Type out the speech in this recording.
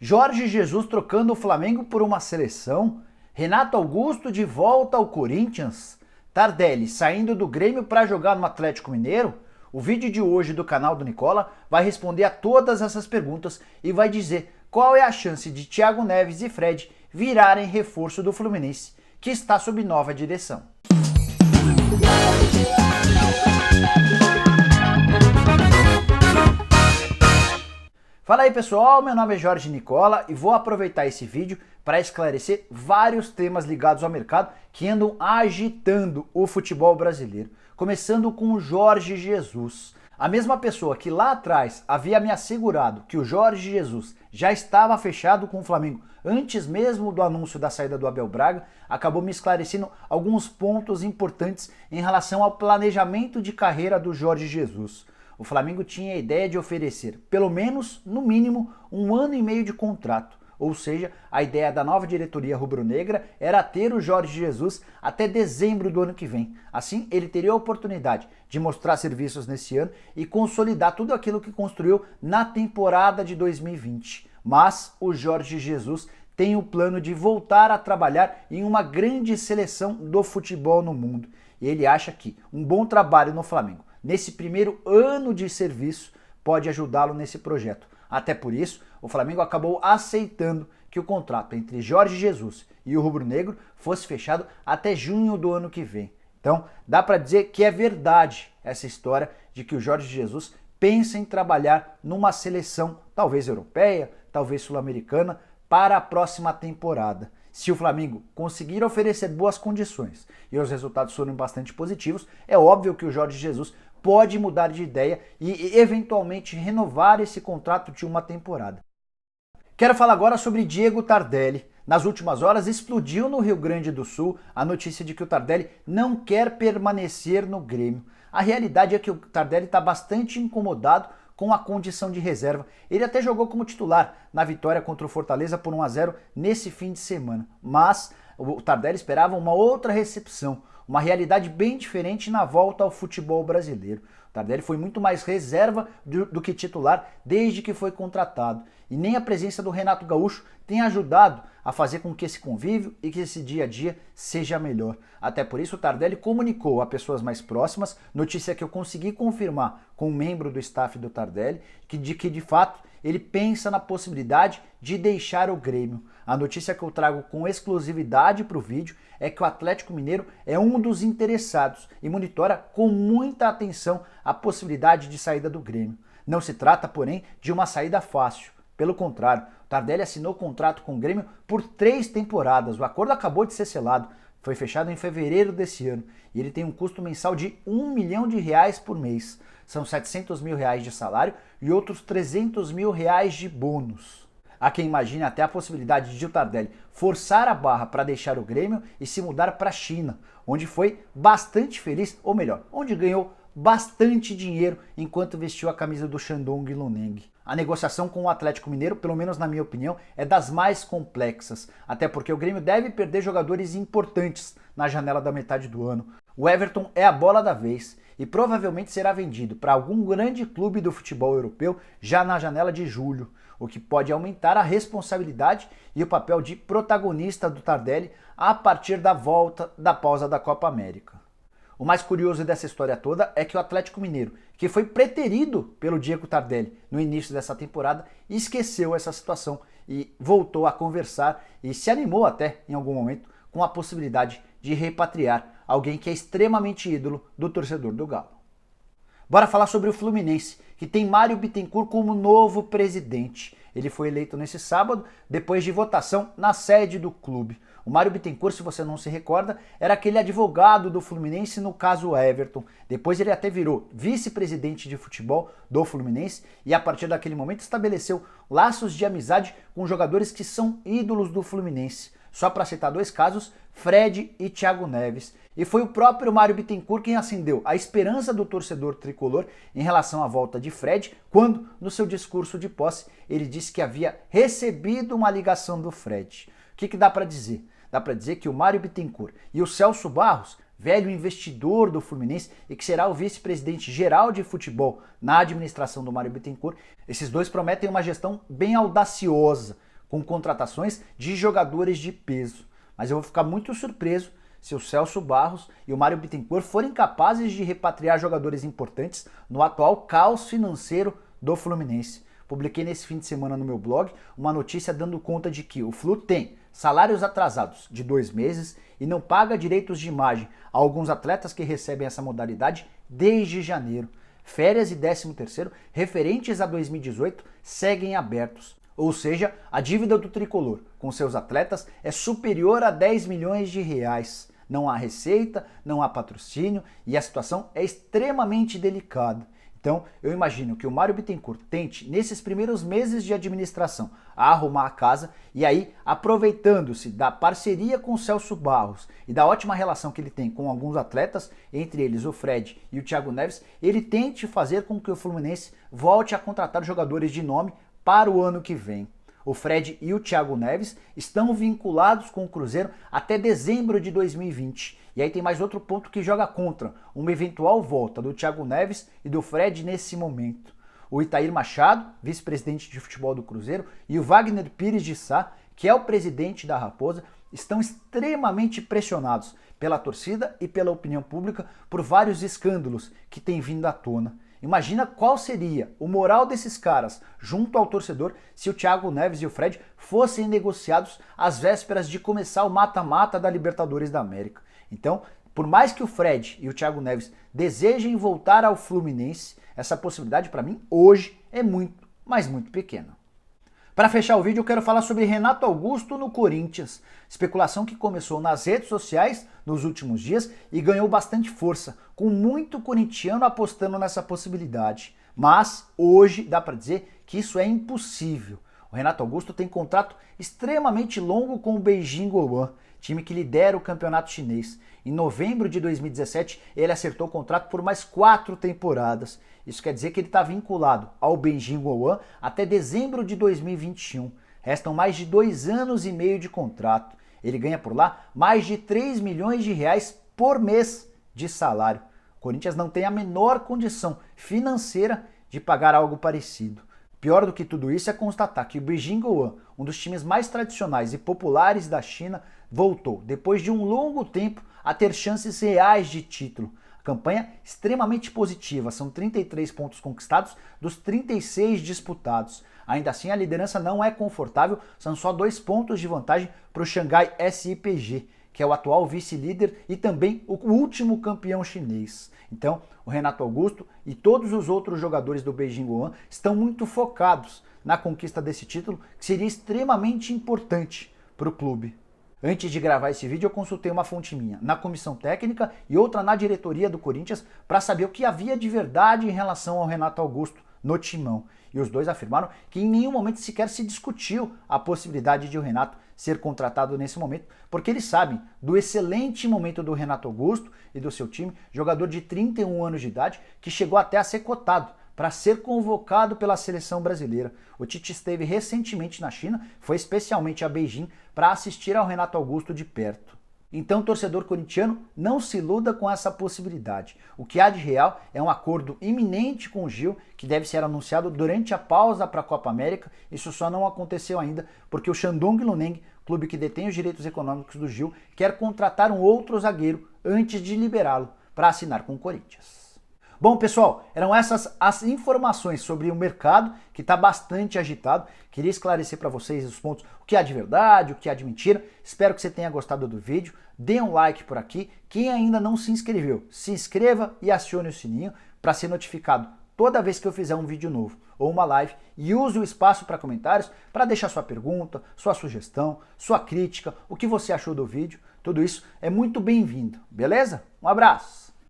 Jorge Jesus trocando o Flamengo por uma seleção, Renato Augusto de volta ao Corinthians, Tardelli saindo do Grêmio para jogar no Atlético Mineiro. O vídeo de hoje do canal do Nicola vai responder a todas essas perguntas e vai dizer qual é a chance de Thiago Neves e Fred virarem reforço do Fluminense, que está sob nova direção. Fala aí pessoal, meu nome é Jorge Nicola e vou aproveitar esse vídeo para esclarecer vários temas ligados ao mercado que andam agitando o futebol brasileiro. Começando com o Jorge Jesus. A mesma pessoa que lá atrás havia me assegurado que o Jorge Jesus já estava fechado com o Flamengo antes mesmo do anúncio da saída do Abel Braga, acabou me esclarecendo alguns pontos importantes em relação ao planejamento de carreira do Jorge Jesus. O Flamengo tinha a ideia de oferecer, pelo menos, no mínimo, 1 ano e meio de contrato. Ou seja, a ideia da nova diretoria rubro-negra era ter o Jorge Jesus até dezembro do ano que vem. Assim, ele teria a oportunidade de mostrar serviços nesse ano e consolidar tudo aquilo que construiu na temporada de 2020. Mas o Jorge Jesus tem o plano de voltar a trabalhar em uma grande seleção do futebol no mundo. E ele acha que um bom trabalho no Flamengo, nesse primeiro ano de serviço, pode ajudá-lo nesse projeto. Até por isso, o Flamengo acabou aceitando que o contrato entre Jorge Jesus e o rubro-negro fosse fechado até junho do ano que vem. Então, dá para dizer que é verdade essa história de que o Jorge Jesus pensa em trabalhar numa seleção, talvez europeia, talvez sul-americana, para a próxima temporada. Se o Flamengo conseguir oferecer boas condições e os resultados forem bastante positivos, é óbvio que o Jorge Jesus pode mudar de ideia e eventualmente renovar esse contrato de uma temporada. Quero falar agora sobre Diego Tardelli. Nas últimas horas explodiu no Rio Grande do Sul a notícia de que o Tardelli não quer permanecer no Grêmio. A realidade é que o Tardelli está bastante incomodado com a condição de reserva. Ele até jogou como titular na vitória contra o Fortaleza por 1-0 nesse fim de semana. Mas o Tardelli esperava uma outra recepção, uma realidade bem diferente na volta ao futebol brasileiro. O Tardelli foi muito mais reserva do que titular desde que foi contratado. E nem a presença do Renato Gaúcho tem ajudado a fazer com que esse convívio e que esse dia a dia seja melhor. Até por isso o Tardelli comunicou a pessoas mais próximas, notícia que eu consegui confirmar com um membro do staff do Tardelli, que de fato ele pensa na possibilidade de deixar o Grêmio. A notícia que eu trago com exclusividade para o vídeo é que o Atlético Mineiro é um dos interessados e monitora com muita atenção a possibilidade de saída do Grêmio. Não se trata, porém, de uma saída fácil. Pelo contrário, o Tardelli assinou contrato com o Grêmio por 3 temporadas. O acordo acabou de ser selado, foi fechado em fevereiro desse ano e ele tem um custo mensal de R$1 milhão por mês. São R$700 mil de salário e outros R$300 mil de bônus. Há quem imagine até a possibilidade de o Tardelli forçar a barra para deixar o Grêmio e se mudar para a China, onde foi bastante feliz, ou melhor, onde ganhou bastante dinheiro enquanto vestiu a camisa do Shandong Luneng. A negociação com o Atlético Mineiro, pelo menos na minha opinião, é das mais complexas, até porque o Grêmio deve perder jogadores importantes na janela da metade do ano. O Everton é a bola da vez e provavelmente será vendido para algum grande clube do futebol europeu já na janela de julho, o que pode aumentar a responsabilidade e o papel de protagonista do Tardelli a partir da volta da pausa da Copa América. O mais curioso dessa história toda é que o Atlético Mineiro, que foi preterido pelo Diego Tardelli no início dessa temporada, esqueceu essa situação e voltou a conversar e se animou até, em algum momento, com a possibilidade de repatriar alguém que é extremamente ídolo do torcedor do Galo. Bora falar sobre o Fluminense, que tem Mário Bittencourt como novo presidente. Ele foi eleito nesse sábado, depois de votação na sede do clube. O Mário Bittencourt, se você não se recorda, era aquele advogado do Fluminense no caso Everton. Depois ele até virou vice-presidente de futebol do Fluminense e a partir daquele momento estabeleceu laços de amizade com jogadores que são ídolos do Fluminense. Só para citar 2 casos, Fred e Thiago Neves. E foi o próprio Mário Bittencourt quem acendeu a esperança do torcedor tricolor em relação à volta de Fred, quando, no seu discurso de posse, ele disse que havia recebido uma ligação do Fred. O que dá para dizer? Dá para dizer que o Mário Bittencourt e o Celso Barros, velho investidor do Fluminense e que será o vice-presidente geral de futebol na administração do Mário Bittencourt, esses dois prometem uma gestão bem audaciosa, com contratações de jogadores de peso. Mas eu vou ficar muito surpreso se o Celso Barros e o Mário Bittencourt forem capazes de repatriar jogadores importantes no atual caos financeiro do Fluminense. Publiquei nesse fim de semana no meu blog uma notícia dando conta de que o Flu tem salários atrasados de 2 meses e não paga direitos de imagem a alguns atletas que recebem essa modalidade desde janeiro. Férias e 13º referentes a 2018 seguem abertos. Ou seja, a dívida do tricolor com seus atletas é superior a 10 milhões de reais. Não há receita, não há patrocínio e a situação é extremamente delicada. Então, eu imagino que o Mário Bittencourt tente, nesses primeiros meses de administração, arrumar a casa e aí, aproveitando-se da parceria com o Celso Barros e da ótima relação que ele tem com alguns atletas, entre eles o Fred e o Thiago Neves, ele tente fazer com que o Fluminense volte a contratar jogadores de nome para o ano que vem. O Fred e o Thiago Neves estão vinculados com o Cruzeiro até dezembro de 2020. E aí tem mais outro ponto que joga contra uma eventual volta do Thiago Neves e do Fred nesse momento. O Itair Machado, vice-presidente de futebol do Cruzeiro, e o Wagner Pires de Sá, que é o presidente da Raposa, estão extremamente pressionados pela torcida e pela opinião pública por vários escândalos que têm vindo à tona. Imagina qual seria o moral desses caras junto ao torcedor se o Thiago Neves e o Fred fossem negociados às vésperas de começar o mata-mata da Libertadores da América. Então, por mais que o Fred e o Thiago Neves desejem voltar ao Fluminense, essa possibilidade para mim hoje é muito, mas muito pequena. Para fechar o vídeo, eu quero falar sobre Renato Augusto no Corinthians. Especulação que começou nas redes sociais nos últimos dias e ganhou bastante força, com muito corintiano apostando nessa possibilidade. Mas hoje dá para dizer que isso é impossível. O Renato Augusto tem contrato extremamente longo com o Beijing Guoan, time que lidera o campeonato chinês. Em novembro de 2017, ele acertou o contrato por mais 4 temporadas. Isso quer dizer que ele está vinculado ao Beijing Guoan até dezembro de 2021. Restam mais de 2 anos e meio de contrato. Ele ganha por lá mais de 3 milhões de reais por mês de salário. O Corinthians não tem a menor condição financeira de pagar algo parecido. Pior do que tudo isso é constatar que o Beijing Guoan, um dos times mais tradicionais e populares da China, voltou, depois de um longo tempo, a ter chances reais de título. A campanha extremamente positiva, são 33 pontos conquistados dos 36 disputados. Ainda assim, a liderança não é confortável, são só 2 pontos de vantagem para o Xangai SIPG, que é o atual vice-líder e também o último campeão chinês. Então, o Renato Augusto e todos os outros jogadores do Beijing Guoan estão muito focados na conquista desse título, que seria extremamente importante para o clube. Antes de gravar esse vídeo, eu consultei uma fonte minha na comissão técnica e outra na diretoria do Corinthians para saber o que havia de verdade em relação ao Renato Augusto no timão. E os dois afirmaram que em nenhum momento sequer se discutiu a possibilidade de o Renato ser contratado nesse momento, porque eles sabem do excelente momento do Renato Augusto e do seu time, jogador de 31 anos de idade, que chegou até a ser cotado para ser convocado pela seleção brasileira. O Tite esteve recentemente na China, foi especialmente a Beijing para assistir ao Renato Augusto de perto. Então, torcedor corintiano, não se iluda com essa possibilidade. O que há de real é um acordo iminente com o Gil, que deve ser anunciado durante a pausa para a Copa América. Isso só não aconteceu ainda porque o Shandong Luneng, clube que detém os direitos econômicos do Gil, quer contratar um outro zagueiro antes de liberá-lo para assinar com o Corinthians. Bom, pessoal, eram essas as informações sobre o mercado, que está bastante agitado. Queria esclarecer para vocês os pontos, o que há de verdade, o que há de mentira. Espero que você tenha gostado do vídeo. Dê um like por aqui. Quem ainda não se inscreveu, se inscreva e acione o sininho para ser notificado toda vez que eu fizer um vídeo novo ou uma live. E use o espaço para comentários para deixar sua pergunta, sua sugestão, sua crítica, o que você achou do vídeo. Tudo isso é muito bem-vindo, beleza? Um abraço!